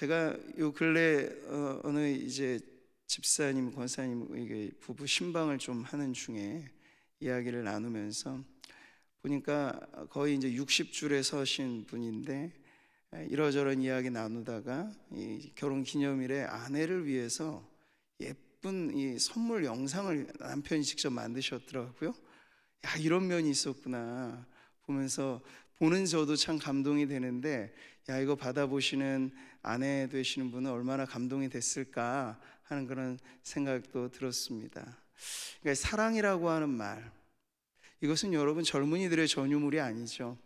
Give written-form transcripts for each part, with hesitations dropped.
제가 요 근래 어느 이제 집사님, 권사님 부부 신방을 좀 하는 중에 이야기를 나누면서 보니까 거의 이제 60줄에 서신 분인데, 이러저런 이야기 나누다가 이 결혼 기념일에 아내를 위해서 예쁜 이 선물 영상을 남편이 직접 만드셨더라고요. 야, 이런 면이 있었구나 보면서, 보는 저도 참 감동이 되는데, 야, 이거 받아보시는 아내 되시는 분은 얼마나 감동이 됐을까 하는 그런 생각도 들었습니다. 그러니까 사랑이라고 하는 말, 이것은 여러분 젊은이들의 전유물이 아니죠.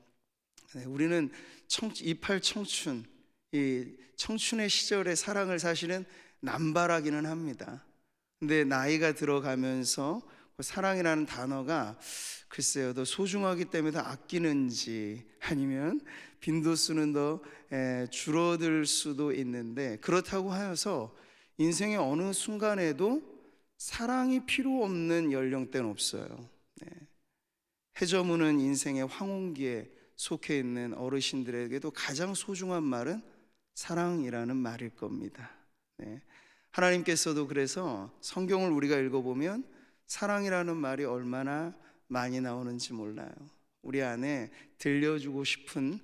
우리는 28 청춘, 이 청춘의 시절의 사랑을 사실은 남발하기는 합니다. 근데 나이가 들어가면서 그 사랑이라는 단어가 글쎄요, 더 소중하기 때문에 더 아끼는지, 아니면 빈도수는 더 줄어들 수도 있는데, 그렇다고 하여서 인생의 어느 순간에도 사랑이 필요 없는 연령대는 없어요. 해저무는 인생의 황혼기에 속해 있는 어르신들에게도 가장 소중한 말은 사랑이라는 말일 겁니다. 하나님께서도 그래서 성경을 우리가 읽어보면 사랑이라는 말이 얼마나 많이 나오는지 몰라요. 우리 안에 들려주고 싶은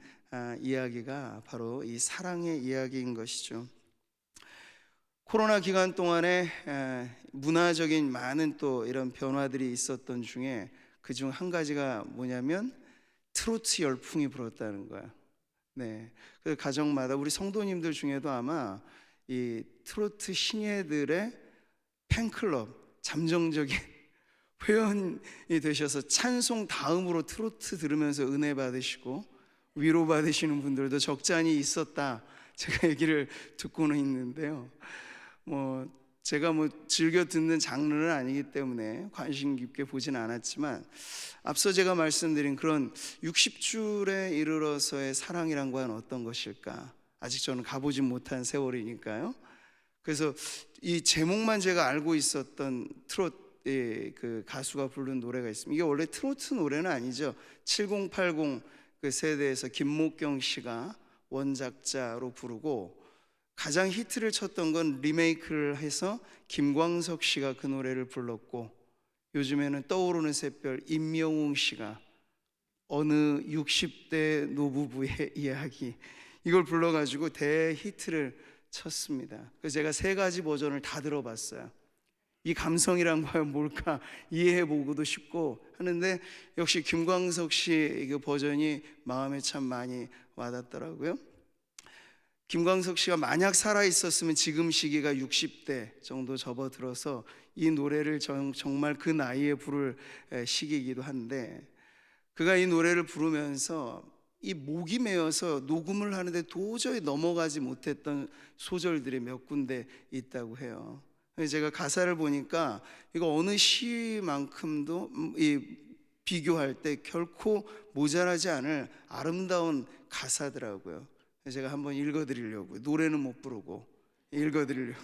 이야기가 바로 이 사랑의 이야기인 것이죠. 코로나 기간 동안에 문화적인 많은 또 이런 변화들이 있었던 중에 그중 한 가지가 뭐냐면 트로트 열풍이 불었다는 거야. 그 가정마다 우리 성도님들 중에도 아마 이 트로트 신예들의 팬클럽 잠정적인 회원이 되셔서 찬송 다음으로 트로트 들으면서 은혜 받으시고 위로 받으시는 분들도 적잖이 있었다, 제가 얘기를 듣고는 있는데요. 제가 즐겨 듣는 장르는 아니기 때문에 관심 깊게 보진 않았지만, 앞서 제가 말씀드린 그런 60줄에 이르러서의 사랑이란 건 어떤 것일까? 아직 저는 가보진 못한 세월이니까요. 그래서 이 제목만 제가 알고 있었던 트로트 그 가수가 부른 노래가 있습니다. 이게 원래 트로트 노래는 아니죠. 7080 그 세대에서 김목경 씨가 원작자로 부르고, 가장 히트를 쳤던 건 리메이크를 해서 김광석 씨가 그 노래를 불렀고, 요즘에는 떠오르는 샛별 임영웅 씨가 어느 60대 노부부의 이야기, 이걸 불러가지고 대히트를 쳤습니다. 그래서 제가 3가지 버전을 다 들어봤어요. 이 감성이란 과연 뭘까 이해해보고도 싶고 하는데, 역시 김광석 씨 그 버전이 마음에 참 많이 와닿더라고요. 김광석 씨가 만약 살아있었으면 지금 시기가 60대 정도 접어들어서 이 노래를 정말 그 나이에 부를 시기이기도 한데, 그가 이 노래를 부르면서 이 목이 메어서 녹음을 하는데 도저히 넘어가지 못했던 소절들이 몇 군데 있다고 해요. 제가 가사를 보니까 이거 어느 시만큼도 비교할 때 결코 모자라지 않을 아름다운 가사더라고요. 제가 한번 읽어드리려고, 노래는 못 부르고 읽어드리려고.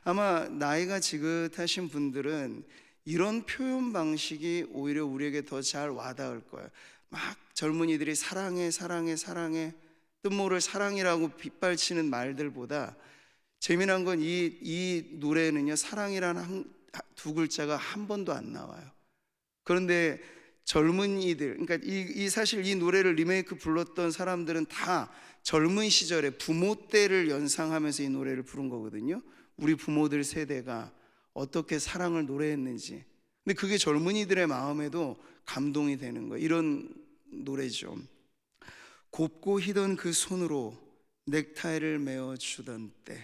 아마 나이가 지긋하신 분들은 이런 표현 방식이 오히려 우리에게 더 잘 와닿을 거예요. 막 젊은이들이 사랑해 사랑해 사랑해, 뜻모를 사랑이라고 빗발치는 말들보다 재미난 건 이 노래는요, 사랑이라는 두 글자가 한 번도 안 나와요. 그런데 젊은이들, 그러니까 사실 이 노래를 리메이크 불렀던 사람들은 다 젊은 시절에 부모 때를 연상하면서 이 노래를 부른 거거든요. 우리 부모들 세대가 어떻게 사랑을 노래했는지. 근데 그게 젊은이들의 마음에도 감동이 되는 거예요. 이런 노래죠. 곱고 희던 그 손으로 넥타이를 메어주던 때,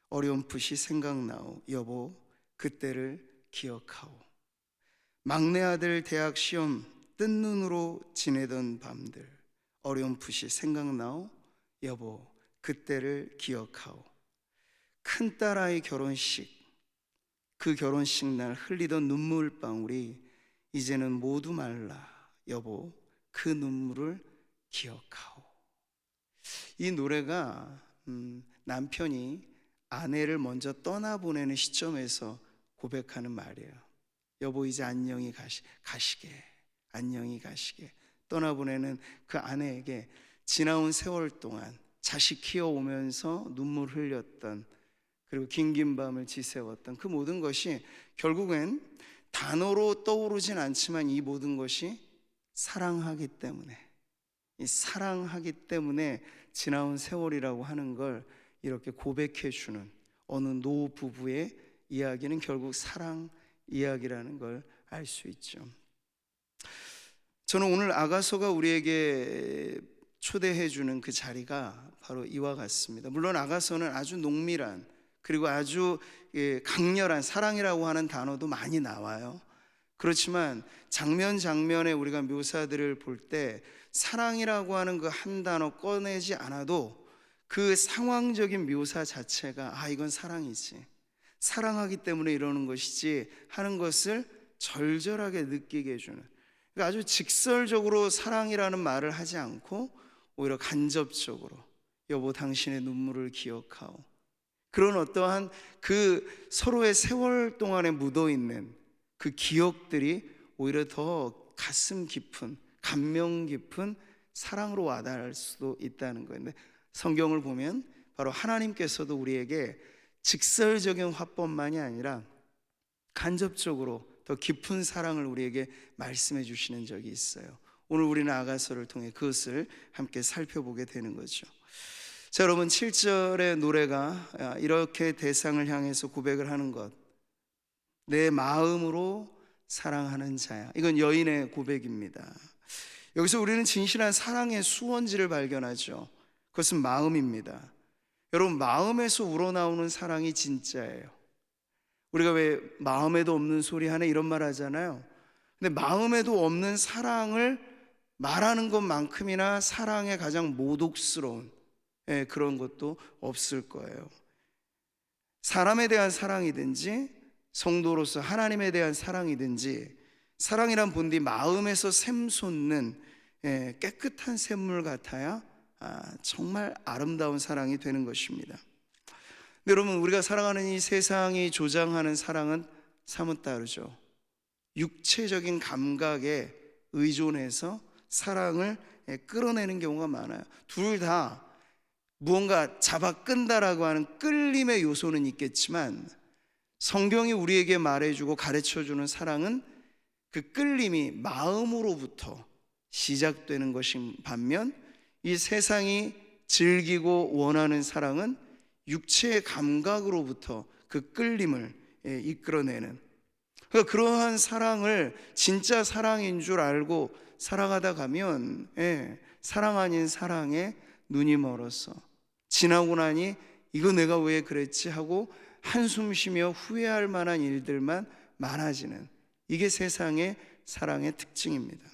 어렴풋이 생각나오. 여보, 그때를 기억하오. 막내 아들 대학 시험 뜬 눈으로 지내던 밤들, 어렴풋이 생각나오. 여보, 그때를 기억하오. 큰딸 아이 결혼식, 그 결혼식 날 흘리던 눈물방울이 이제는 모두 말라. 여보, 그 눈물을 기억하오. 이 노래가 남편이 아내를 먼저 떠나보내는 시점에서 고백하는 말이에요. 여보, 이제 안녕히 가시게, 안녕히 가시게. 떠나보내는 그 아내에게 지나온 세월 동안 자식 키워오면서 눈물 흘렸던, 그리고 긴긴 밤을 지새웠던 그 모든 것이 결국엔 단어로 떠오르진 않지만 이 모든 것이 사랑하기 때문에, 이 사랑하기 때문에 지나온 세월이라고 하는 걸 이렇게 고백해 주는 어느 노 부부의 이야기는 결국 사랑 이야기라는 걸 알 수 있죠. 저는 오늘 아가서가 우리에게 초대해 주는 그 자리가 바로 이와 같습니다. 물론 아가서는 아주 농밀한, 그리고 아주 강렬한 사랑이라고 하는 단어도 많이 나와요. 그렇지만 장면 장면에 우리가 묘사들을 볼 때 사랑이라고 하는 그 한 단어 꺼내지 않아도 그 상황적인 묘사 자체가 이건 사랑이지, 사랑하기 때문에 이러는 것이지 하는 것을 절절하게 느끼게 해주는, 그러니까 아주 직설적으로 사랑이라는 말을 하지 않고 오히려 간접적으로 여보 당신의 눈물을 기억하오, 그런 어떠한 그 서로의 세월 동안에 묻어있는 그 기억들이 오히려 더 가슴 깊은, 감명 깊은 사랑으로 와닿을 수도 있다는 거예요. 근데 성경을 보면 바로 하나님께서도 우리에게 직설적인 화법만이 아니라 간접적으로 더 깊은 사랑을 우리에게 말씀해 주시는 적이 있어요. 오늘 우리는 아가서를 통해 그것을 함께 살펴보게 되는 거죠. 자, 여러분 7절의 노래가 이렇게 대상을 향해서 고백을 하는 것, 내 마음으로 사랑하는 자야, 이건 여인의 고백입니다. 여기서 우리는 진실한 사랑의 수원지를 발견하죠. 그것은 마음입니다. 여러분, 마음에서 우러나오는 사랑이 진짜예요. 우리가 왜 마음에도 없는 소리 하네 이런 말 하잖아요. 근데 마음에도 없는 사랑을 말하는 것만큼이나 사랑의 가장 모독스러운 그런 것도 없을 거예요. 사람에 대한 사랑이든지 성도로서 하나님에 대한 사랑이든지, 사랑이란 본디 마음에서 샘솟는 깨끗한 샘물 같아야 정말 아름다운 사랑이 되는 것입니다. 여러분, 우리가 살아가는 이 세상이 조장하는 사랑은 사뭇 다르죠. 육체적인 감각에 의존해서 사랑을 끌어내는 경우가 많아요. 둘 다 무언가 잡아 끈다라고 하는 끌림의 요소는 있겠지만, 성경이 우리에게 말해주고 가르쳐주는 사랑은 그 끌림이 마음으로부터 시작되는 것인 반면, 이 세상이 즐기고 원하는 사랑은 육체의 감각으로부터 그 끌림을 이끌어내는, 그러니까 그러한 사랑을 진짜 사랑인 줄 알고 살아가다 가면 사랑 아닌 사랑에 눈이 멀어서 지나고 나니 이거 내가 왜 그랬지 하고 한숨 쉬며 후회할 만한 일들만 많아지는, 이게 세상의 사랑의 특징입니다.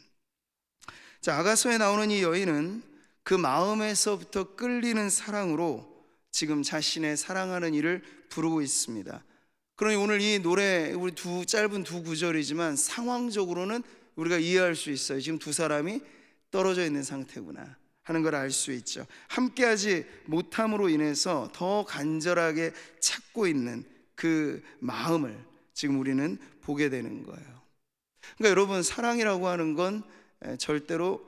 자, 아가서에 나오는 이 여인은 그 마음에서부터 끌리는 사랑으로 지금 자신의 사랑하는 이를 부르고 있습니다. 그러니 오늘 이 노래, 우리 짧은 두 구절이지만 상황적으로는 우리가 이해할 수 있어요. 지금 두 사람이 떨어져 있는 상태구나 하는 걸 알 수 있죠. 함께하지 못함으로 인해서 더 간절하게 찾고 있는 그 마음을 지금 우리는 보게 되는 거예요. 그러니까 여러분, 사랑이라고 하는 건 절대로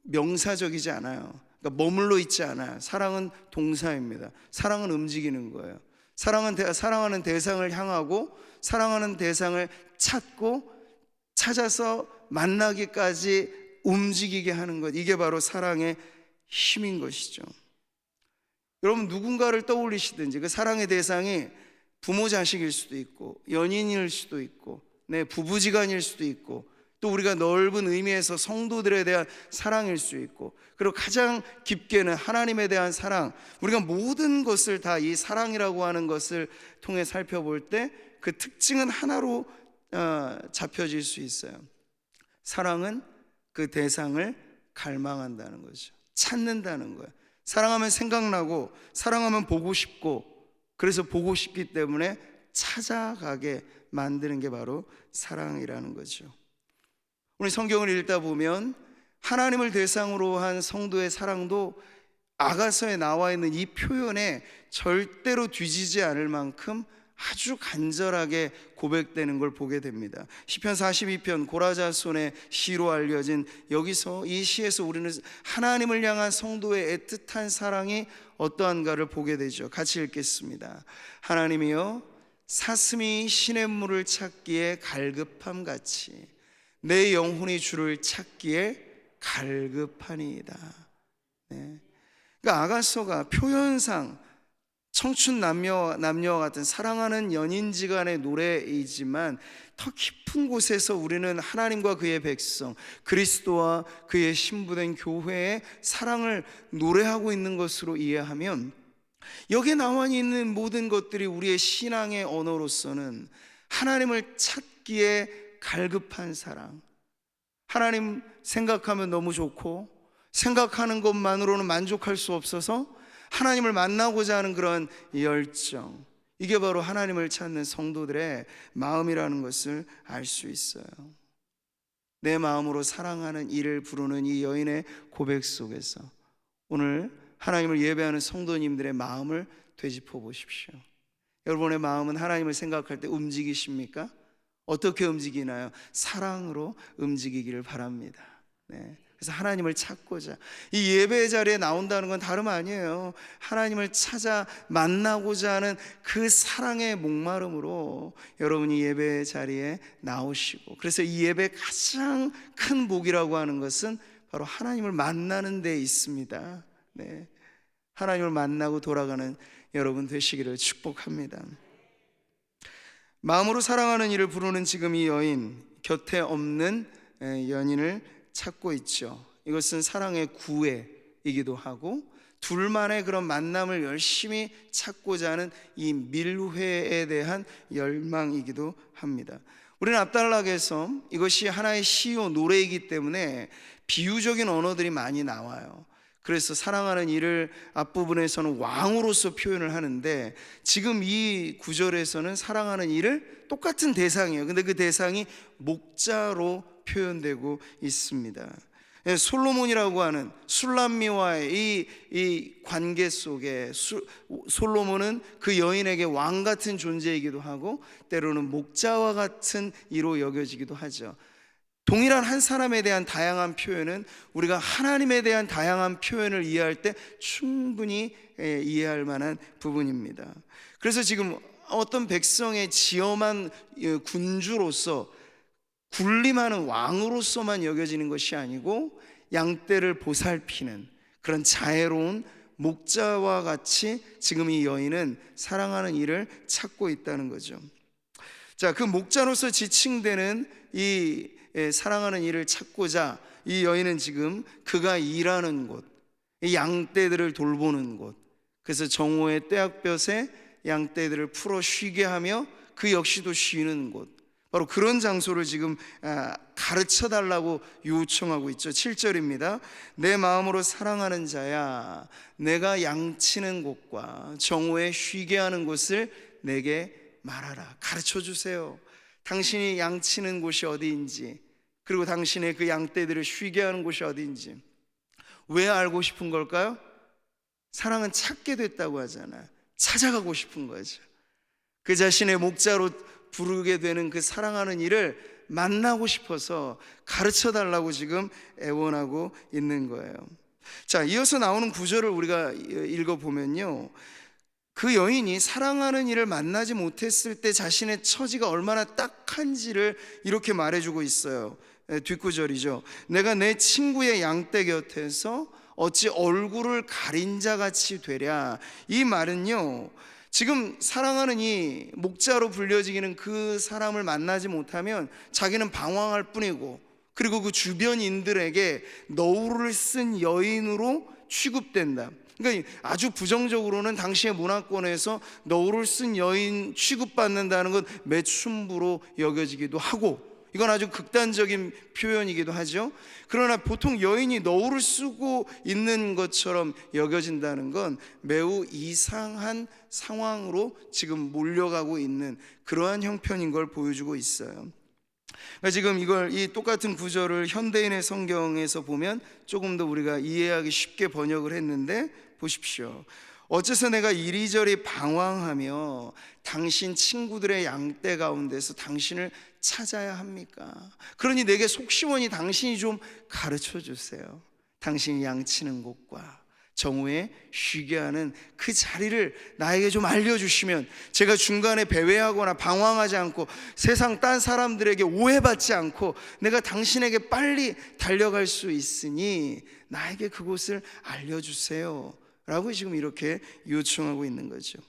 명사적이지 않아요. 그러니까 머물러 있지 않아요. 사랑은 동사입니다. 사랑은 움직이는 거예요. 사랑하는 대상을 향하고 사랑하는 대상을 찾고 찾아서 만나기까지 움직이게 하는 것, 이게 바로 사랑의 힘인 것이죠. 여러분, 누군가를 떠올리시든지 그 사랑의 대상이 부모 자식일 수도 있고 연인일 수도 있고 부부지간일 수도 있고, 또 우리가 넓은 의미에서 성도들에 대한 사랑일 수 있고, 그리고 가장 깊게는 하나님에 대한 사랑, 우리가 모든 것을 다 이 사랑이라고 하는 것을 통해 살펴볼 때 그 특징은 하나로 잡혀질 수 있어요. 사랑은 그 대상을 갈망한다는 거죠. 찾는다는 거예요. 사랑하면 생각나고 사랑하면 보고 싶고, 그래서 보고 싶기 때문에 찾아가게 만드는 게 바로 사랑이라는 거죠. 우리 성경을 읽다 보면 하나님을 대상으로 한 성도의 사랑도 아가서에 나와 있는 이 표현에 절대로 뒤지지 않을 만큼 아주 간절하게 고백되는 걸 보게 됩니다. 시편 42편 고라자손의 시로 알려진 여기서 이 시에서 우리는 하나님을 향한 성도의 애틋한 사랑이 어떠한가를 보게 되죠. 같이 읽겠습니다. 하나님이여 사슴이 시냇물을 찾기에 갈급함 같이 내 영혼이 주를 찾기에 갈급하니이다. 네. 그러니까 아가서가 표현상 청춘 남녀와 같은 사랑하는 연인지간의 노래이지만 더 깊은 곳에서 우리는 하나님과 그의 백성 그리스도와 그의 신부된 교회의 사랑을 노래하고 있는 것으로 이해하면 여기에 나와 있는 모든 것들이 우리의 신앙의 언어로서는 하나님을 찾기에 갈급한 사랑, 하나님 생각하면 너무 좋고 생각하는 것만으로는 만족할 수 없어서 하나님을 만나고자 하는 그런 열정, 이게 바로 하나님을 찾는 성도들의 마음이라는 것을 알 수 있어요. 내 마음으로 사랑하는 이를 부르는 이 여인의 고백 속에서 오늘 하나님을 예배하는 성도님들의 마음을 되짚어 보십시오. 여러분의 마음은 하나님을 생각할 때 움직이십니까? 어떻게 움직이나요? 사랑으로 움직이기를 바랍니다. 네. 그래서 하나님을 찾고자 이 예배의 자리에 나온다는 건 다름 아니에요. 하나님을 찾아 만나고자 하는 그 사랑의 목마름으로 여러분이 예배의 자리에 나오시고, 그래서 이 예배의 가장 큰 복이라고 하는 것은 바로 하나님을 만나는 데 있습니다. 네. 하나님을 만나고 돌아가는 여러분 되시기를 축복합니다. 마음으로 사랑하는 이를 부르는 지금 이 여인, 곁에 없는 연인을 찾고 있죠. 이것은 사랑의 구애이기도 하고 둘만의 그런 만남을 열심히 찾고자 하는 이 밀회에 대한 열망이기도 합니다. 우리는 앞달락에서 이것이 하나의 시요 노래이기 때문에 비유적인 언어들이 많이 나와요. 그래서 사랑하는 이를 앞부분에서는 왕으로서 표현을 하는데 지금 이 구절에서는 사랑하는 이를 똑같은 대상이에요. 근데 그 대상이 목자로 표현되고 있습니다. 솔로몬이라고 하는 술람미와의 이 관계 속에 솔로몬은 그 여인에게 왕 같은 존재이기도 하고 때로는 목자와 같은 이로 여겨지기도 하죠. 동일한 한 사람에 대한 다양한 표현은 우리가 하나님에 대한 다양한 표현을 이해할 때 충분히 이해할 만한 부분입니다. 그래서 지금 어떤 백성의 지엄한 군주로서 군림하는 왕으로서만 여겨지는 것이 아니고 양떼를 보살피는 그런 자애로운 목자와 같이 지금 이 여인은 사랑하는 이를 찾고 있다는 거죠. 자, 그 목자로서 지칭되는 이 사랑하는 이를 찾고자 이 여인은 지금 그가 일하는 곳, 양떼들을 돌보는 곳, 그래서 정오의 떼약볕에 양떼들을 풀어 쉬게 하며 그 역시도 쉬는 곳, 바로 그런 장소를 지금 가르쳐 달라고 요청하고 있죠. 7절입니다. 내 마음으로 사랑하는 자야, 내가 양치는 곳과 정오에 쉬게 하는 곳을 내게 말하라. 가르쳐 주세요. 당신이 양치는 곳이 어디인지, 그리고 당신의 그 양떼들을 쉬게 하는 곳이 어디인지 왜 알고 싶은 걸까요? 사랑은 찾게 됐다고 하잖아요. 찾아가고 싶은 거죠. 그 자신의 목자로 부르게 되는 그 사랑하는 이를 만나고 싶어서 가르쳐 달라고 지금 애원하고 있는 거예요. 자, 이어서 나오는 구절을 우리가 읽어보면요, 그 여인이 사랑하는 이를 만나지 못했을 때 자신의 처지가 얼마나 딱한지를 이렇게 말해주고 있어요. 뒷구절이죠. 내가 내 친구의 양떼 곁에서 어찌 얼굴을 가린 자같이 되랴. 이 말은요, 지금 사랑하는 이 목자로 불려지기는 그 사람을 만나지 못하면 자기는 방황할 뿐이고, 그리고 그 주변인들에게 너울을 쓴 여인으로 취급된다. 그러니까 아주 부정적으로는 당시의 문화권에서 너울을 쓴 여인 취급받는다는 건 매춘부로 여겨지기도 하고, 이건 아주 극단적인 표현이기도 하죠. 그러나 보통 여인이 너울을 쓰고 있는 것처럼 여겨진다는 건 매우 이상한 상황으로 지금 몰려가고 있는 그러한 형편인 걸 보여주고 있어요. 그러니까 지금 이 똑같은 구절을 현대인의 성경에서 보면 조금 더 우리가 이해하기 쉽게 번역을 했는데, 보십시오. 어째서 내가 이리저리 방황하며 당신 친구들의 양떼 가운데서 당신을 찾아야 합니까? 그러니 내게 속시원히 당신이 좀 가르쳐 주세요. 당신이 양치는 곳과 정오에 쉬게 하는 그 자리를 나에게 좀 알려주시면 제가 중간에 배회하거나 방황하지 않고 세상 딴 사람들에게 오해받지 않고 내가 당신에게 빨리 달려갈 수 있으니 나에게 그곳을 알려주세요 라고 지금 이렇게 요청하고 있는 거죠.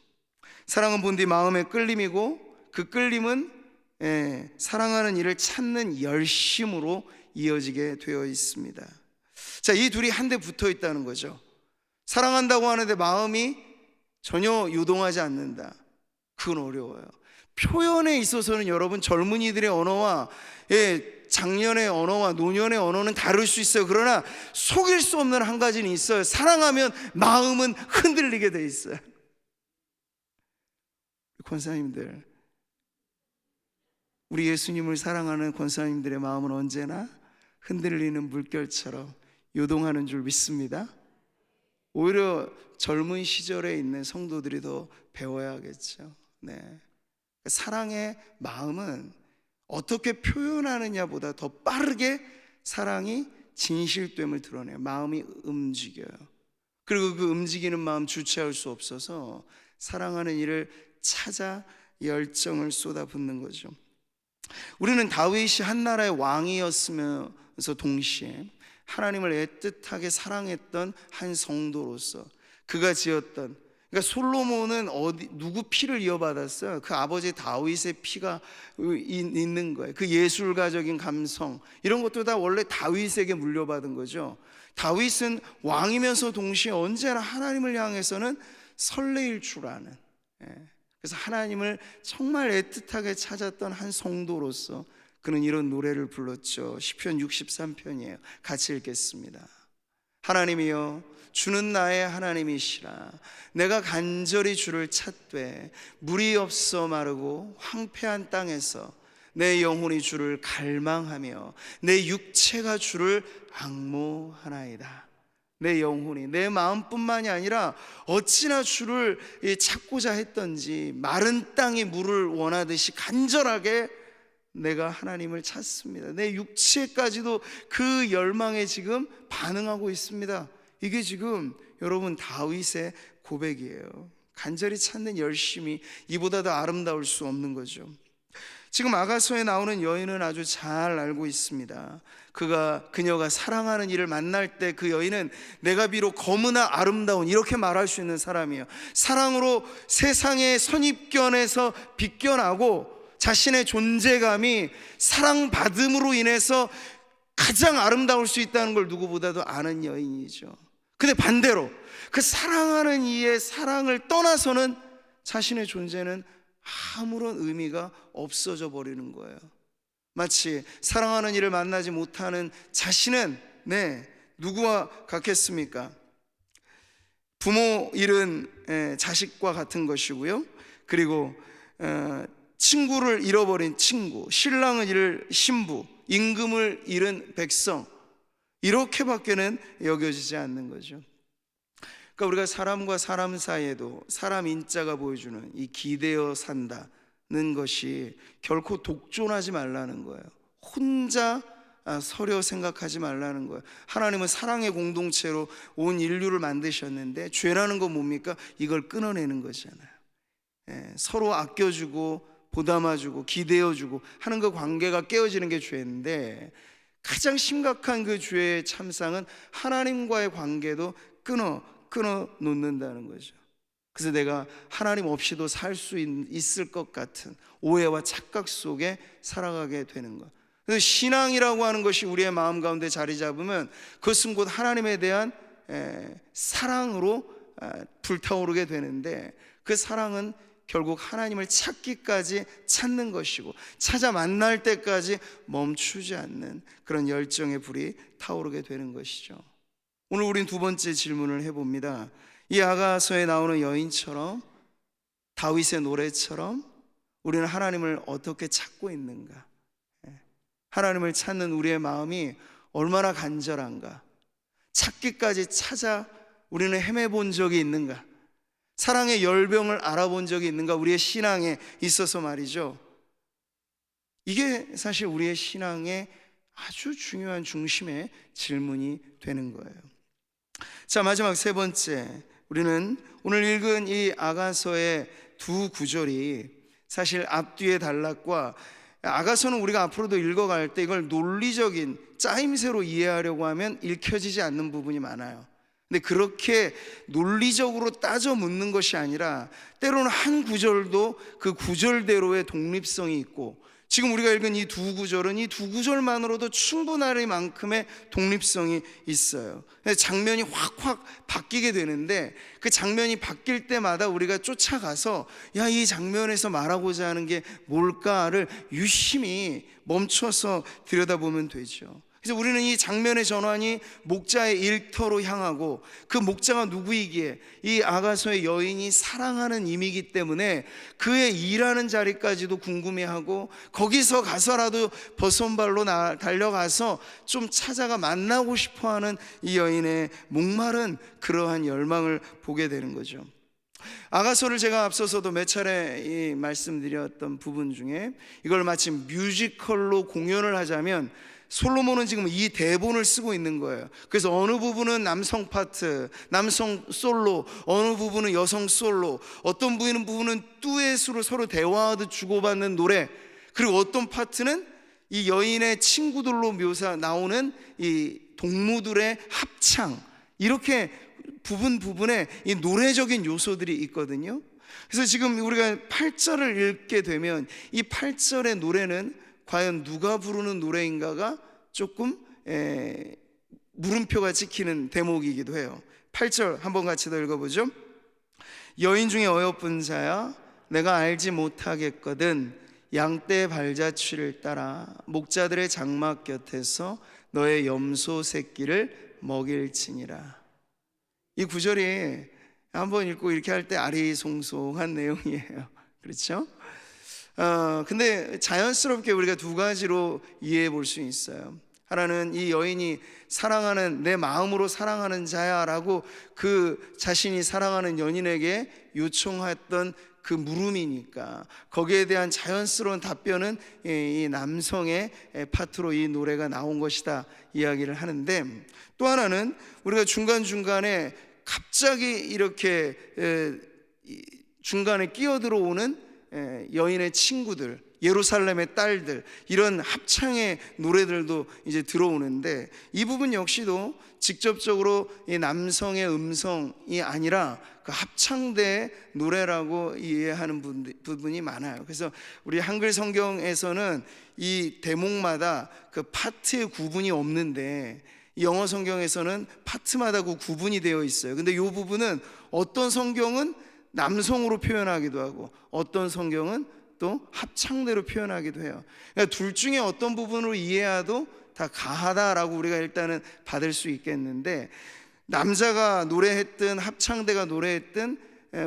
사랑은 본디 마음의 끌림이고 그 끌림은 사랑하는 이를 찾는 열심으로 이어지게 되어 있습니다. 자, 이 둘이 한데 붙어 있다는 거죠. 사랑한다고 하는데 마음이 전혀 요동하지 않는다. 그건 어려워요. 표현에 있어서는 여러분 젊은이들의 언어와 장년의 언어와 노년의 언어는 다를 수 있어요. 그러나 속일 수 없는 한 가지는 있어요. 사랑하면 마음은 흔들리게 돼 있어요. 권사님들, 우리 예수님을 사랑하는 권사님들의 마음은 언제나 흔들리는 물결처럼 요동하는 줄 믿습니다. 오히려 젊은 시절에 있는 성도들이 더 배워야겠죠. 사랑의 마음은 어떻게 표현하느냐보다 더 빠르게 사랑이 진실됨을 드러내요. 마음이 움직여요. 그리고 그 움직이는 마음 주체할 수 없어서 사랑하는 이를 찾아 열정을 쏟아붓는 거죠. 우리는 다윗이 한 나라의 왕이었으면서 동시에 하나님을 애틋하게 사랑했던 한 성도로서 그가 지었던, 그러니까 솔로몬은 누구 피를 이어받았어요? 그 아버지 다윗의 피가 있는 거예요. 그 예술가적인 감성 이런 것도 다 원래 다윗에게 물려받은 거죠. 다윗은 왕이면서 동시에 언제나 하나님을 향해서는 설레일 줄 아는, 그래서 하나님을 정말 애틋하게 찾았던 한 성도로서 그는 이런 노래를 불렀죠. 시편 63편이에요. 같이 읽겠습니다. 하나님이여 주는 나의 하나님이시라. 내가 간절히 주를 찾되 물이 없어 마르고 황폐한 땅에서 내 영혼이 주를 갈망하며 내 육체가 주를 앙모하나이다. 내 영혼이, 내 마음뿐만이 아니라 어찌나 주를 찾고자 했던지 마른 땅이 물을 원하듯이 간절하게 내가 하나님을 찾습니다. 내 육체까지도 그 열망에 지금 반응하고 있습니다. 이게 지금 여러분 다윗의 고백이에요. 간절히 찾는 열심이 이보다 더 아름다울 수 없는 거죠. 지금 아가서에 나오는 여인은 아주 잘 알고 있습니다. 그녀가 사랑하는 이를 만날 때 그 여인은 내가 비록 검으나 아름다운 이렇게 말할 수 있는 사람이에요. 사랑으로 세상의 선입견에서 비껴나고 자신의 존재감이 사랑받음으로 인해서 가장 아름다울 수 있다는 걸 누구보다도 아는 여인이죠. 근데 반대로 그 사랑하는 이의 사랑을 떠나서는 자신의 존재는 아무런 의미가 없어져 버리는 거예요. 마치 사랑하는 이를 만나지 못하는 자신은 누구와 같겠습니까? 부모 잃은 자식과 같은 것이고요. 그리고 친구를 잃어버린 친구, 신랑을 잃은 신부, 임금을 잃은 백성, 이렇게밖에는 여겨지지 않는 거죠. 그러니까 우리가 사람과 사람 사이에도 사람 인자가 보여주는 이 기대어 산다는 것이 결코 독존하지 말라는 거예요. 혼자 서려 생각하지 말라는 거예요. 하나님은 사랑의 공동체로 온 인류를 만드셨는데 죄라는 건 뭡니까? 이걸 끊어내는 거잖아요. 서로 아껴주고 보담아주고 기대어주고 하는 그 관계가 깨어지는 게 죄인데, 가장 심각한 그 죄의 참상은 하나님과의 관계도 끊어 놓는다는 거죠. 그래서 내가 하나님 없이도 살 수 있을 것 같은 오해와 착각 속에 살아가게 되는 것. 그래서 신앙이라고 하는 것이 우리의 마음 가운데 자리 잡으면 그것은 곧 하나님에 대한 사랑으로 불타오르게 되는데, 그 사랑은 결국 하나님을 찾기까지 찾는 것이고 찾아 만날 때까지 멈추지 않는 그런 열정의 불이 타오르게 되는 것이죠. 오늘 우린 두 번째 질문을 해봅니다. 이 아가서에 나오는 여인처럼, 다윗의 노래처럼 우리는 하나님을 어떻게 찾고 있는가? 하나님을 찾는 우리의 마음이 얼마나 간절한가? 찾기까지 찾아 우리는 헤매본 적이 있는가? 사랑의 열병을 알아본 적이 있는가? 우리의 신앙에 있어서 말이죠. 이게 사실 우리의 신앙의 아주 중요한 중심의 질문이 되는 거예요. 자, 마지막 세 번째, 우리는 오늘 읽은 이 아가서의 두 구절이 사실 앞뒤의 단락과 아가서는 우리가 앞으로도 읽어갈 때 이걸 논리적인 짜임새로 이해하려고 하면 읽혀지지 않는 부분이 많아요. 근데 그렇게 논리적으로 따져 묻는 것이 아니라 때로는 한 구절도 그 구절대로의 독립성이 있고, 지금 우리가 읽은 이 두 구절은 이 두 구절만으로도 충분할 만큼의 독립성이 있어요. 장면이 확확 바뀌게 되는데 그 장면이 바뀔 때마다 우리가 쫓아가서 야, 이 장면에서 말하고자 하는 게 뭘까를 유심히 멈춰서 들여다보면 되죠. 그래서 우리는 이 장면의 전환이 목자의 일터로 향하고, 그 목자가 누구이기에 이 아가서의 여인이 사랑하는 임이기 때문에 그의 일하는 자리까지도 궁금해하고, 거기서 가서라도 버선발로 달려가서 좀 찾아가 만나고 싶어하는 이 여인의 목마른 그러한 열망을 보게 되는 거죠. 아가서를 제가 앞서서도 몇 차례 말씀드렸던 부분 중에 이걸 마치 뮤지컬로 공연을 하자면 솔로몬은 지금 이 대본을 쓰고 있는 거예요. 그래서 어느 부분은 남성 파트, 남성 솔로, 어느 부분은 여성 솔로, 어떤 부분은 듀엣으로 서로 대화하듯 주고받는 노래, 그리고 어떤 파트는 이 여인의 친구들로 나오는 이 동무들의 합창, 이렇게 부분에 이 노래적인 요소들이 있거든요. 그래서 지금 우리가 8절을 읽게 되면 이 8절의 노래는 과연 누가 부르는 노래인가가 조금 물음표가 찍히는 대목이기도 해요. 8절 한번 같이 더 읽어보죠. 여인 중에 어여쁜 자야, 내가 알지 못하겠거든 양떼 발자취를 따라 목자들의 장막 곁에서 너의 염소 새끼를 먹일지니라. 이 구절이 한번 읽고 이렇게 할 때 아리송송한 내용이에요. 그렇죠? 근데 자연스럽게 우리가 두 가지로 이해해 볼 수 있어요. 하나는 이 여인이 사랑하는, 내 마음으로 사랑하는 자야 라고 그 자신이 사랑하는 연인에게 요청했던 그 물음이니까 거기에 대한 자연스러운 답변은 이 남성의 파트로 이 노래가 나온 것이다 이야기를 하는데, 또 하나는 우리가 중간중간에 갑자기 이렇게 중간에 끼어들어오는 여인의 친구들, 예루살렘의 딸들, 이런 합창의 노래들도 이제 들어오는데, 이 부분 역시도 직접적으로 이 남성의 음성이 아니라 그 합창대 노래라고 이해하는 부분이 많아요. 그래서 우리 한글 성경에서는 이 대목마다 그 파트의 구분이 없는데, 이 영어 성경에서는 파트마다 그 구분이 되어 있어요. 근데 이 부분은 어떤 성경은 남성으로 표현하기도 하고 어떤 성경은 또 합창대로 표현하기도 해요. 그러니까 둘 중에 어떤 부분으로 이해해도 다 가하다라고 우리가 일단은 받을 수 있겠는데, 남자가 노래했든 합창대가 노래했든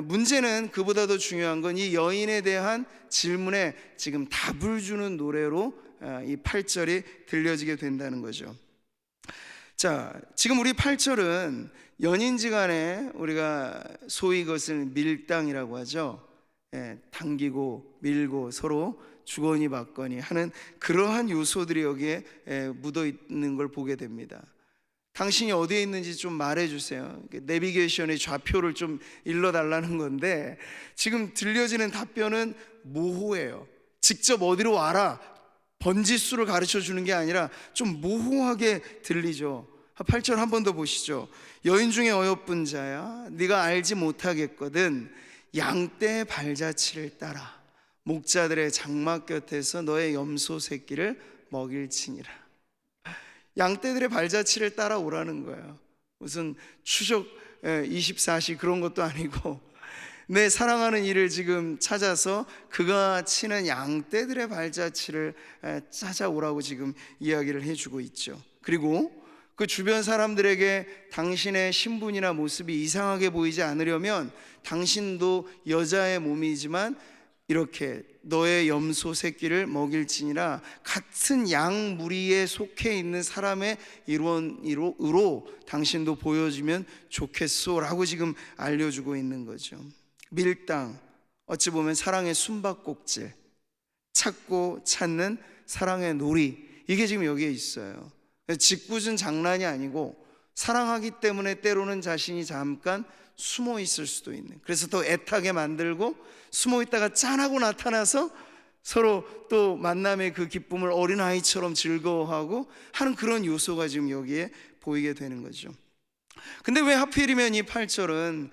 문제는 그보다 더 중요한 건 이 여인에 대한 질문에 지금 답을 주는 노래로 이 8절이 들려지게 된다는 거죠. 자, 지금 우리 8절은 연인지간에 우리가 소위 그것을 밀당이라고 하죠. 당기고 밀고 서로 주거니 받거니 하는 그러한 요소들이 여기에 묻어 있는 걸 보게 됩니다. 당신이 어디에 있는지 좀 말해주세요. 내비게이션의 좌표를 좀 일러달라는 건데, 지금 들려지는 답변은 모호해요. 직접 어디로 와라, 번지수를 가르쳐 주는 게 아니라 좀 모호하게 들리죠. 8절 한 번 더 보시죠. 여인 중에 어여쁜 자야, 네가 알지 못하겠거든 양떼 발자취를 따라 목자들의 장막 곁에서 너의 염소 새끼를 먹일지니라. 양떼들의 발자취를 따라오라는 거예요. 무슨 추적 24시 그런 것도 아니고 내 사랑하는 이를 지금 찾아서 그가 치는 양떼들의 발자취를 찾아오라고 지금 이야기를 해주고 있죠. 그리고 그 주변 사람들에게 당신의 신분이나 모습이 이상하게 보이지 않으려면 당신도 여자의 몸이지만 이렇게 너의 염소 새끼를 먹일지니라, 같은 양 무리에 속해 있는 사람의 일원으로 당신도 보여주면 좋겠소라고 지금 알려주고 있는 거죠. 밀당, 어찌 보면 사랑의 숨바꼭질, 찾고 찾는 사랑의 놀이, 이게 지금 여기에 있어요. 짓궂은 장난이 아니고 사랑하기 때문에 때로는 자신이 잠깐 숨어 있을 수도 있는, 그래서 더 애타게 만들고 숨어 있다가 짠하고 나타나서 서로 또 만남의 그 기쁨을 어린아이처럼 즐거워하고 하는 그런 요소가 지금 여기에 보이게 되는 거죠. 근데 왜 하필이면 이 8절은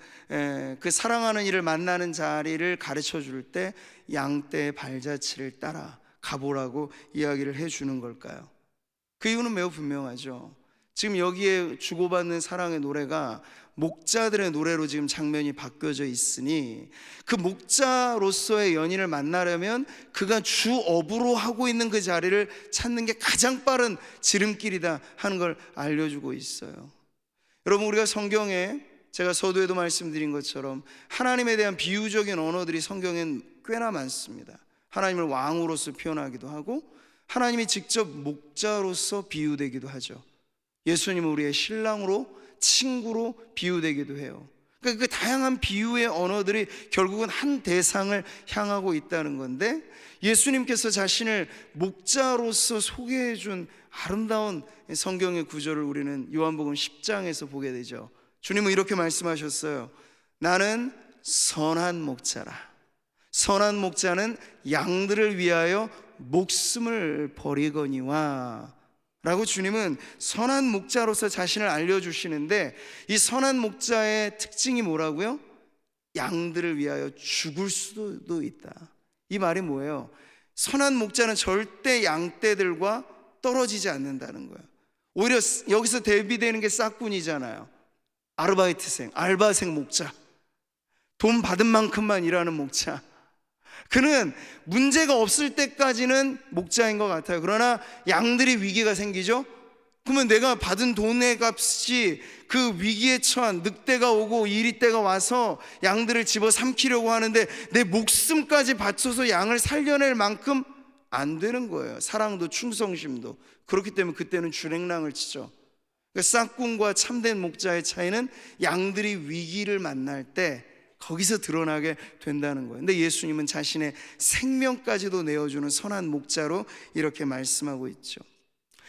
그 사랑하는 이를 만나는 자리를 가르쳐 줄 때 양떼의 발자취를 따라 가보라고 이야기를 해주는 걸까요? 그 이유는 매우 분명하죠. 지금 여기에 주고받는 사랑의 노래가 목자들의 노래로 지금 장면이 바뀌어져 있으니, 그 목자로서의 연인을 만나려면 그가 주업으로 하고 있는 그 자리를 찾는 게 가장 빠른 지름길이다 하는 걸 알려주고 있어요. 여러분, 우리가 성경에, 제가 서두에도 말씀드린 것처럼 하나님에 대한 비유적인 언어들이 성경엔 꽤나 많습니다. 하나님을 왕으로서 표현하기도 하고 하나님이 직접 목자로서 비유되기도 하죠. 예수님은 우리의 신랑으로, 친구로 비유되기도 해요. 그러니까 그 다양한 비유의 언어들이 결국은 한 대상을 향하고 있다는 건데, 예수님께서 자신을 목자로서 소개해 준 아름다운 성경의 구절을 우리는 요한복음 10장에서 보게 되죠. 주님은 이렇게 말씀하셨어요. 나는 선한 목자라. 선한 목자는 양들을 위하여 목숨을 버리거니와, 라고 주님은 선한 목자로서 자신을 알려주시는데, 이 선한 목자의 특징이 뭐라고요? 양들을 위하여 죽을 수도 있다. 이 말이 뭐예요? 선한 목자는 절대 양떼들과 떨어지지 않는다는 거예요. 오히려 여기서 대비되는 게 싹군이잖아요. 아르바이트생, 알바생 목자, 돈 받은 만큼만 일하는 목자. 그는 문제가 없을 때까지는 목자인 것 같아요. 그러나 양들이 위기가 생기죠? 그러면 내가 받은 돈의 값이 그 위기에 처한 늑대가 오고 이리떼가 와서 양들을 집어 삼키려고 하는데 내 목숨까지 바쳐서 양을 살려낼 만큼 안 되는 거예요. 사랑도 충성심도. 그렇기 때문에 그때는 주랭랑을 치죠. 그러니까 싹군과 참된 목자의 차이는 양들이 위기를 만날 때 거기서 드러나게 된다는 거예요. 근데 예수님은 자신의 생명까지도 내어주는 선한 목자로 이렇게 말씀하고 있죠.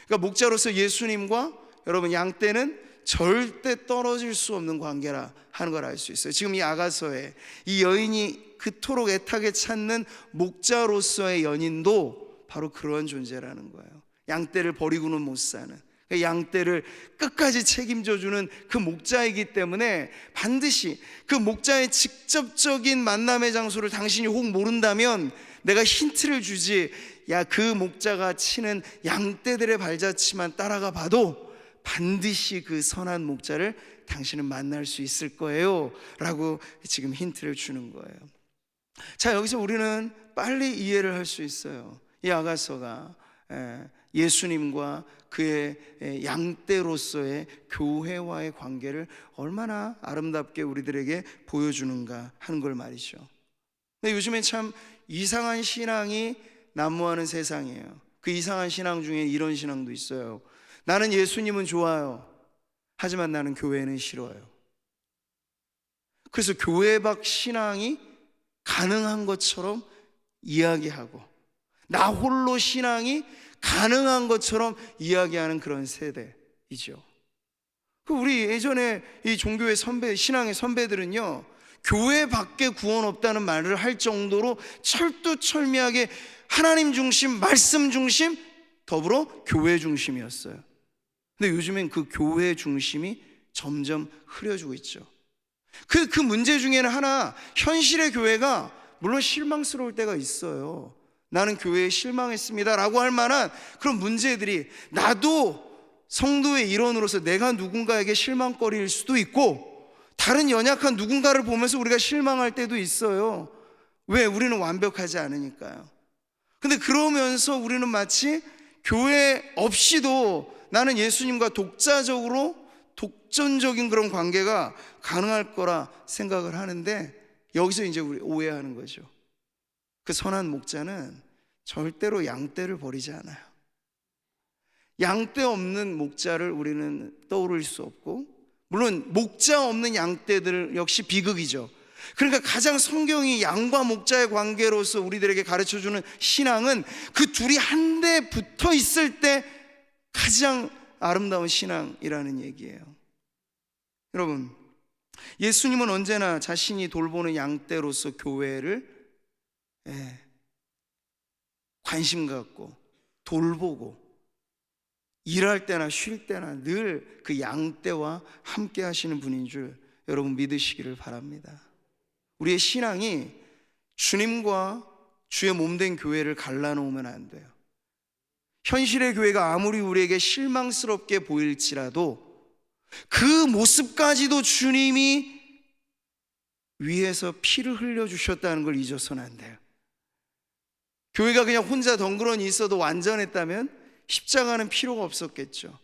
그러니까 목자로서 예수님과 여러분 양떼는 절대 떨어질 수 없는 관계라 하는 걸 알 수 있어요. 지금 이 아가서에 이 여인이 그토록 애타게 찾는 목자로서의 연인도 바로 그런 존재라는 거예요. 양떼를 버리고는 못 사는, 양떼를 끝까지 책임져주는 그 목자이기 때문에 반드시 그 목자의 직접적인 만남의 장소를 당신이 혹 모른다면 내가 힌트를 주지, 야, 그 목자가 치는 양떼들의 발자취만 따라가 봐도 반드시 그 선한 목자를 당신은 만날 수 있을 거예요 라고 지금 힌트를 주는 거예요. 자, 여기서 우리는 빨리 이해를 할 수 있어요. 이 아가서가 예수님과 그의 양떼로서의 교회와의 관계를 얼마나 아름답게 우리들에게 보여주는가 하는 걸 말이죠. 근데 요즘엔 참 이상한 신앙이 난무하는 세상이에요. 그 이상한 신앙 중에 이런 신앙도 있어요. 나는 예수님은 좋아요. 하지만 나는 교회는 싫어요. 그래서 교회 밖 신앙이 가능한 것처럼 이야기하고 나 홀로 신앙이 가능한 것처럼 이야기하는 그런 세대이죠. 우리 예전에 이 종교의 선배, 신앙의 선배들은요, 교회 밖에 구원 없다는 말을 할 정도로 철두철미하게 하나님 중심, 말씀 중심, 더불어 교회 중심이었어요. 근데 요즘엔 그 교회 중심이 점점 흐려지고 있죠. 그 문제 중에는 하나, 현실의 교회가 물론 실망스러울 때가 있어요. 나는 교회에 실망했습니다 라고 할 만한 그런 문제들이, 나도 성도의 일원으로서 내가 누군가에게 실망거리일 수도 있고 다른 연약한 누군가를 보면서 우리가 실망할 때도 있어요. 왜? 우리는 완벽하지 않으니까요. 근데 그러면서 우리는 마치 교회 없이도 나는 예수님과 독전적인 그런 관계가 가능할 거라 생각을 하는데, 여기서 이제 우리 오해하는 거죠. 그 선한 목자는 절대로 양떼를 버리지 않아요. 양떼 없는 목자를 우리는 떠오를 수 없고, 물론 목자 없는 양떼들 역시 비극이죠. 그러니까 가장 성경이 양과 목자의 관계로서 우리들에게 가르쳐주는 신앙은 그 둘이 한데 붙어 있을 때 가장 아름다운 신앙이라는 얘기예요. 여러분, 예수님은 언제나 자신이 돌보는 양떼로서 교회를 관심 갖고 돌보고 일할 때나 쉴 때나 늘 그 양떼와 함께 하시는 분인 줄 여러분 믿으시기를 바랍니다. 우리의 신앙이 주님과 주의 몸된 교회를 갈라놓으면 안 돼요. 현실의 교회가 아무리 우리에게 실망스럽게 보일지라도 그 모습까지도 주님이 위에서 피를 흘려주셨다는 걸 잊어서는 안 돼요. 교회가 그냥 혼자 덩그러니 있어도 완전했다면 십자가는 필요가 없었겠죠.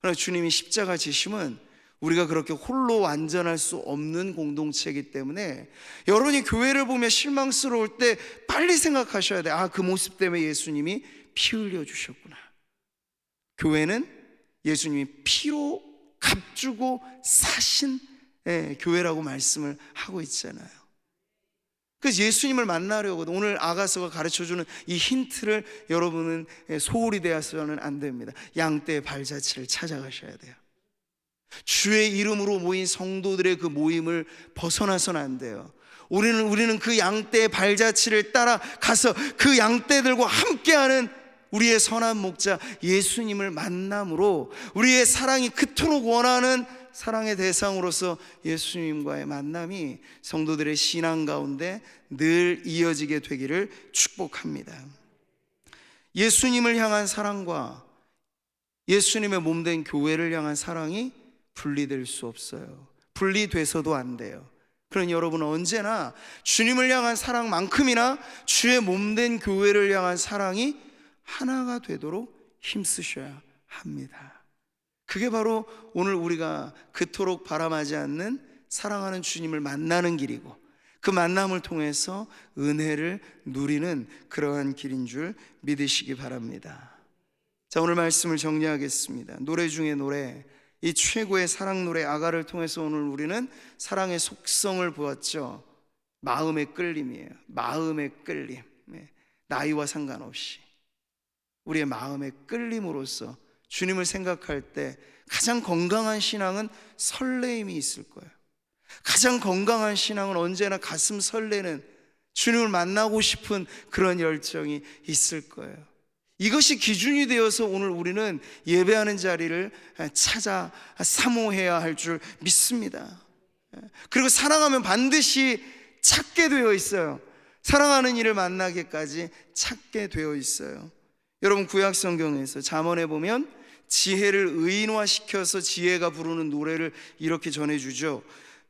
그러나 주님이 십자가 지심은 우리가 그렇게 홀로 완전할 수 없는 공동체이기 때문에 여러분이 교회를 보며 실망스러울 때 빨리 생각하셔야 돼요. 그 모습 때문에 예수님이 피 흘려주셨구나. 교회는 예수님이 피로 값주고 사신 교회라고 말씀을 하고 있잖아요. 그래서 예수님을 만나려고 오늘 아가서가 가르쳐주는 이 힌트를 여러분은 소홀히 대하서는 안 됩니다. 양떼의 발자취를 찾아가셔야 돼요. 주의 이름으로 모인 성도들의 그 모임을 벗어나서는 안 돼요. 우리는 그 양떼의 발자취를 따라 가서 그 양떼들과 함께하는 우리의 선한 목자 예수님을 만남으로 우리의 사랑이 그토록 원하는 사랑의 대상으로서 예수님과의 만남이 성도들의 신앙 가운데 늘 이어지게 되기를 축복합니다. 예수님을 향한 사랑과 예수님의 몸된 교회를 향한 사랑이 분리될 수 없어요. 분리돼서도 안 돼요. 그러니 여러분은 언제나 주님을 향한 사랑만큼이나 주의 몸된 교회를 향한 사랑이 하나가 되도록 힘쓰셔야 합니다. 그게 바로 오늘 우리가 그토록 바람하지 않는 사랑하는 주님을 만나는 길이고 그 만남을 통해서 은혜를 누리는 그러한 길인 줄 믿으시기 바랍니다. 자, 오늘 말씀을 정리하겠습니다. 노래 중에 노래, 이 최고의 사랑 노래 아가를 통해서 오늘 우리는 사랑의 속성을 보았죠. 마음의 끌림이에요. 마음의 끌림. 나이와 상관없이 우리의 마음의 끌림으로써 주님을 생각할 때 가장 건강한 신앙은 설레임이 있을 거예요. 가장 건강한 신앙은 언제나 가슴 설레는 주님을 만나고 싶은 그런 열정이 있을 거예요. 이것이 기준이 되어서 오늘 우리는 예배하는 자리를 찾아 사모해야 할 줄 믿습니다. 그리고 사랑하면 반드시 찾게 되어 있어요. 사랑하는 이를 만나기까지 찾게 되어 있어요. 여러분, 구약 성경에서 잠언에 보면 지혜를 의인화시켜서 지혜가 부르는 노래를 이렇게 전해주죠.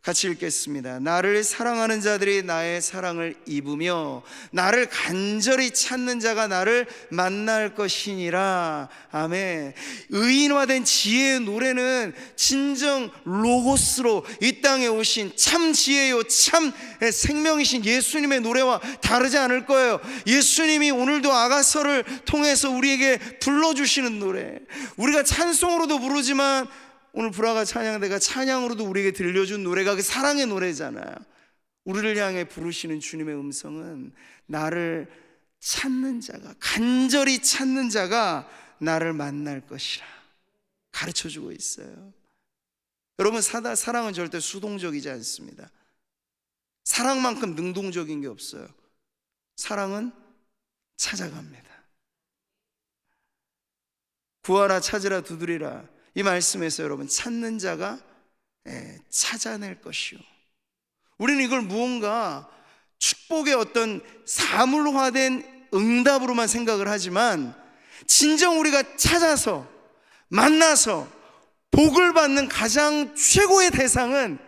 같이 읽겠습니다. 나를 사랑하는 자들이 나의 사랑을 입으며 나를 간절히 찾는 자가 나를 만날 것이니라. 아멘. 의인화된 지혜의 노래는 진정 로고스로 이 땅에 오신 참 지혜요 참 생명이신 예수님의 노래와 다르지 않을 거예요. 예수님이 오늘도 아가서를 통해서 우리에게 불러주시는 노래, 우리가 찬송으로도 부르지만 오늘 브라가 찬양대가 찬양으로도 우리에게 들려준 노래가 그 사랑의 노래잖아요. 우리를 향해 부르시는 주님의 음성은 나를 찾는 자가, 간절히 찾는 자가 나를 만날 것이라 가르쳐주고 있어요. 여러분, 사랑은 절대 수동적이지 않습니다. 사랑만큼 능동적인 게 없어요. 사랑은 찾아갑니다. 구하라, 찾으라, 두드리라. 이 말씀에서 여러분, 찾는 자가 찾아낼 것이요. 우리는 이걸 무언가 축복의 어떤 사물화된 응답으로만 생각을 하지만 진정 우리가 찾아서 만나서 복을 받는 가장 최고의 대상은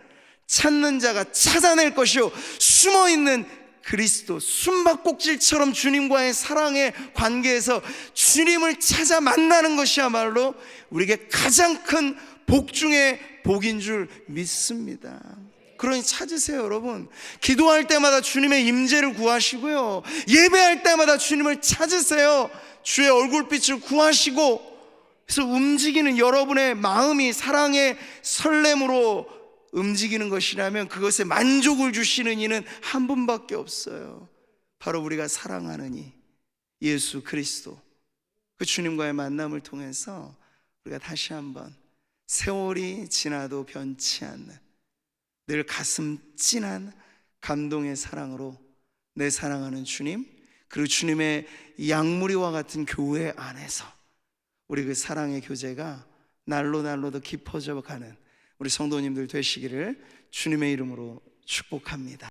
찾는 자가 찾아낼 것이요, 숨어있는 그리스도, 숨바꼭질처럼 주님과의 사랑의 관계에서 주님을 찾아 만나는 것이야말로 우리에게 가장 큰 복 중에 복인 줄 믿습니다. 그러니 찾으세요. 여러분, 기도할 때마다 주님의 임재를 구하시고요, 예배할 때마다 주님을 찾으세요. 주의 얼굴빛을 구하시고, 그래서 움직이는 여러분의 마음이 사랑의 설렘으로 움직이는 것이라면 그것에 만족을 주시는 이는 한 분밖에 없어요. 바로 우리가 사랑하는 이 예수 그리스도, 그 주님과의 만남을 통해서 우리가 다시 한번 세월이 지나도 변치 않는 늘 가슴 찐한 감동의 사랑으로 내 사랑하는 주님, 그리고 주님의 양무리와 같은 교회 안에서 우리 그 사랑의 교제가 날로 더 깊어져 가는 우리 성도님들 되시기를 주님의 이름으로 축복합니다.